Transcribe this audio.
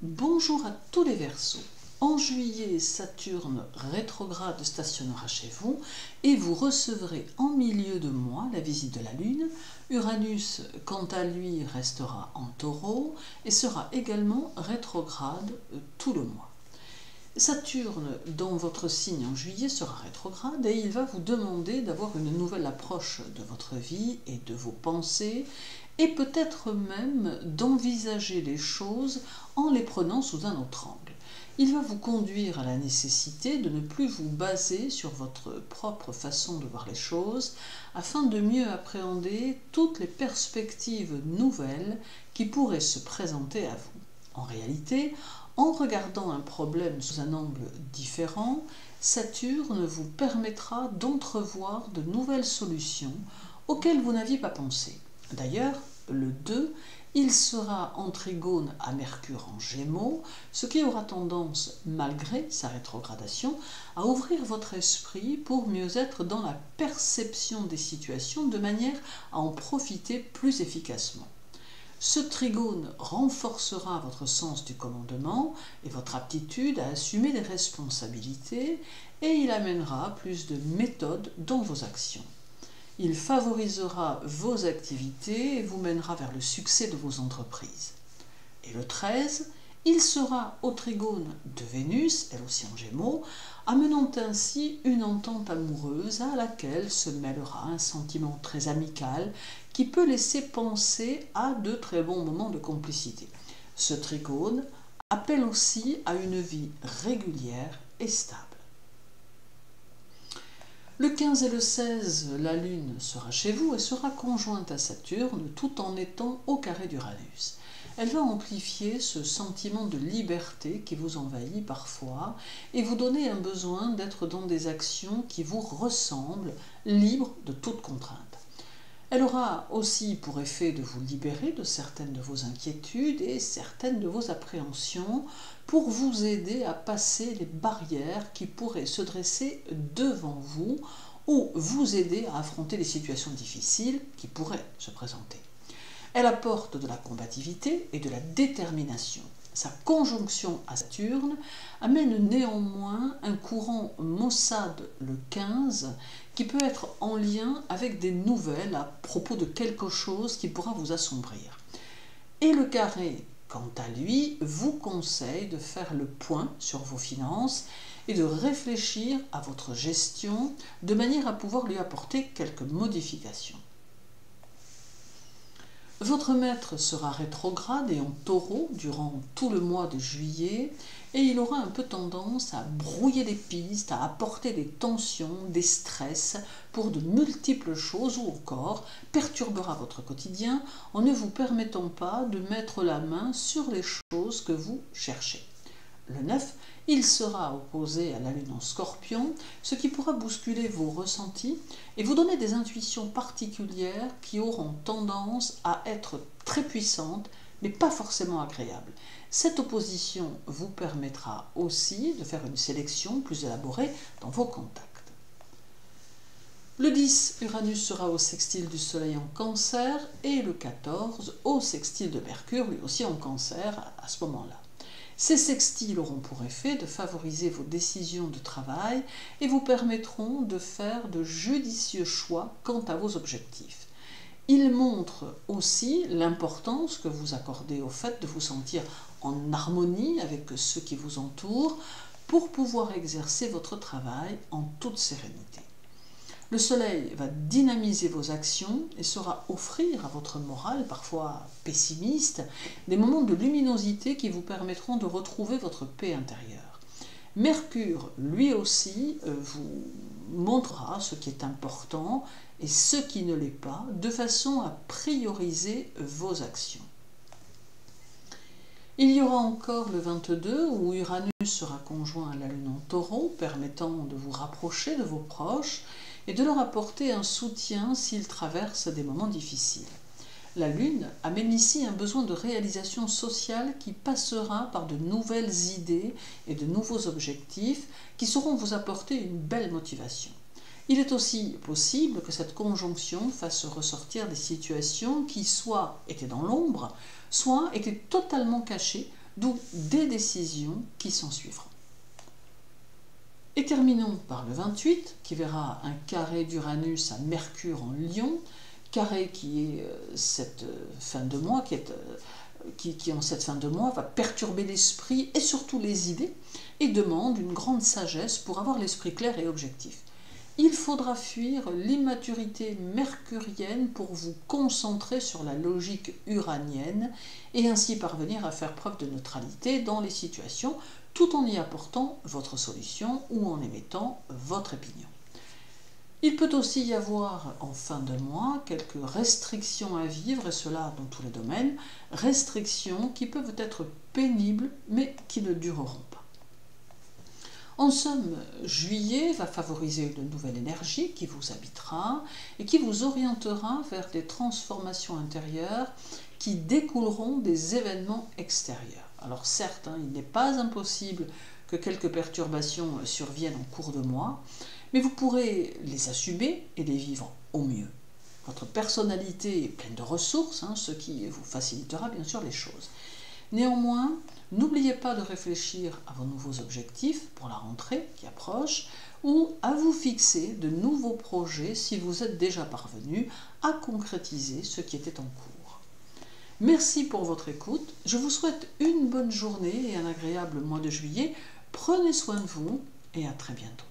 Bonjour à tous les Verseaux. En juillet, Saturne rétrograde stationnera chez vous et vous recevrez en milieu de mois la visite de la Lune. Uranus, quant à lui, restera en Taureau et sera également rétrograde tout le mois. Saturne, dans votre signe en juillet, sera rétrograde et il va vous demander d'avoir une nouvelle approche de votre vie et de vos pensées et peut-être même d'envisager les choses en les prenant sous un autre angle. Il va vous conduire à la nécessité de ne plus vous baser sur votre propre façon de voir les choses afin de mieux appréhender toutes les perspectives nouvelles qui pourraient se présenter à vous. En réalité, en regardant un problème sous un angle différent, Saturne vous permettra d'entrevoir de nouvelles solutions auxquelles vous n'aviez pas pensé. D'ailleurs, le 2, il sera en trigone à Mercure en Gémeaux, ce qui aura tendance, malgré sa rétrogradation, à ouvrir votre esprit pour mieux être dans la perception des situations de manière à en profiter plus efficacement. Ce trigone renforcera votre sens du commandement et votre aptitude à assumer des responsabilités et il amènera plus de méthode dans vos actions. Il favorisera vos activités et vous mènera vers le succès de vos entreprises. Et le 13, il sera au trigone de Vénus, elle aussi en Gémeaux, amenant ainsi une entente amoureuse à laquelle se mêlera un sentiment très amical qui peut laisser penser à de très bons moments de complicité. Ce trigone appelle aussi à une vie régulière et stable. Le 15 et le 16, la Lune sera chez vous et sera conjointe à Saturne tout en étant au carré d'Uranus. Elle va amplifier ce sentiment de liberté qui vous envahit parfois et vous donner un besoin d'être dans des actions qui vous ressemblent, libres de toute contrainte. Elle aura aussi pour effet de vous libérer de certaines de vos inquiétudes et certaines de vos appréhensions pour vous aider à passer les barrières qui pourraient se dresser devant vous ou vous aider à affronter les situations difficiles qui pourraient se présenter. Elle apporte de la combativité et de la détermination. Sa conjonction à Saturne amène néanmoins un courant maussade le 15 qui peut être en lien avec des nouvelles à propos de quelque chose qui pourra vous assombrir. Et le carré, quant à lui, vous conseille de faire le point sur vos finances et de réfléchir à votre gestion de manière à pouvoir lui apporter quelques modifications. Votre maître sera rétrograde et en taureau durant tout le mois de juillet et il aura un peu tendance à brouiller les pistes, à apporter des tensions, des stress pour de multiples choses ou encore perturbera votre quotidien en ne vous permettant pas de mettre la main sur les choses que vous cherchez. Le 9, il sera opposé à la Lune en Scorpion, ce qui pourra bousculer vos ressentis et vous donner des intuitions particulières qui auront tendance à être très puissantes, mais pas forcément agréables. Cette opposition vous permettra aussi de faire une sélection plus élaborée dans vos contacts. Le 10, Uranus sera au sextile du Soleil en Cancer et le 14 au sextile de Mercure, lui aussi en Cancer à ce moment-là. Ces sextiles auront pour effet de favoriser vos décisions de travail et vous permettront de faire de judicieux choix quant à vos objectifs. Ils montrent aussi l'importance que vous accordez au fait de vous sentir en harmonie avec ceux qui vous entourent pour pouvoir exercer votre travail en toute sérénité. Le Soleil va dynamiser vos actions et saura offrir à votre morale, parfois pessimiste, des moments de luminosité qui vous permettront de retrouver votre paix intérieure. Mercure, lui aussi, vous montrera ce qui est important et ce qui ne l'est pas, de façon à prioriser vos actions. Il y aura encore le 22 où Uranus sera conjoint à la Lune en Taureau, permettant de vous rapprocher de vos proches et de leur apporter un soutien s'ils traversent des moments difficiles. La Lune amène ici un besoin de réalisation sociale qui passera par de nouvelles idées et de nouveaux objectifs qui sauront vous apporter une belle motivation. Il est aussi possible que cette conjonction fasse ressortir des situations qui soit étaient dans l'ombre, soit étaient totalement cachées d'où des décisions qui s'en suivront. Et terminons par le 28, qui verra un carré d'Uranus à Mercure en Lion, carré qui est cette fin de mois, qui en cette fin de mois va perturber l'esprit et surtout les idées, et demande une grande sagesse pour avoir l'esprit clair et objectif. Il faudra fuir l'immaturité mercurienne pour vous concentrer sur la logique uranienne et ainsi parvenir à faire preuve de neutralité dans les situations tout en y apportant votre solution ou en émettant votre opinion. Il peut aussi y avoir en fin de mois quelques restrictions à vivre, et cela dans tous les domaines, restrictions qui peuvent être pénibles mais qui ne dureront pas. En somme, juillet va favoriser une nouvelle énergie qui vous habitera et qui vous orientera vers des transformations intérieures qui découleront des événements extérieurs. Alors certes, il n'est pas impossible que quelques perturbations surviennent en cours de mois, mais vous pourrez les assumer et les vivre au mieux. Votre personnalité est pleine de ressources, ce qui vous facilitera bien sûr les choses. Néanmoins, n'oubliez pas de réfléchir à vos nouveaux objectifs pour la rentrée qui approche ou à vous fixer de nouveaux projets si vous êtes déjà parvenu à concrétiser ce qui était en cours. Merci pour votre écoute, je vous souhaite une bonne journée et un agréable mois de juillet. Prenez soin de vous et à très bientôt.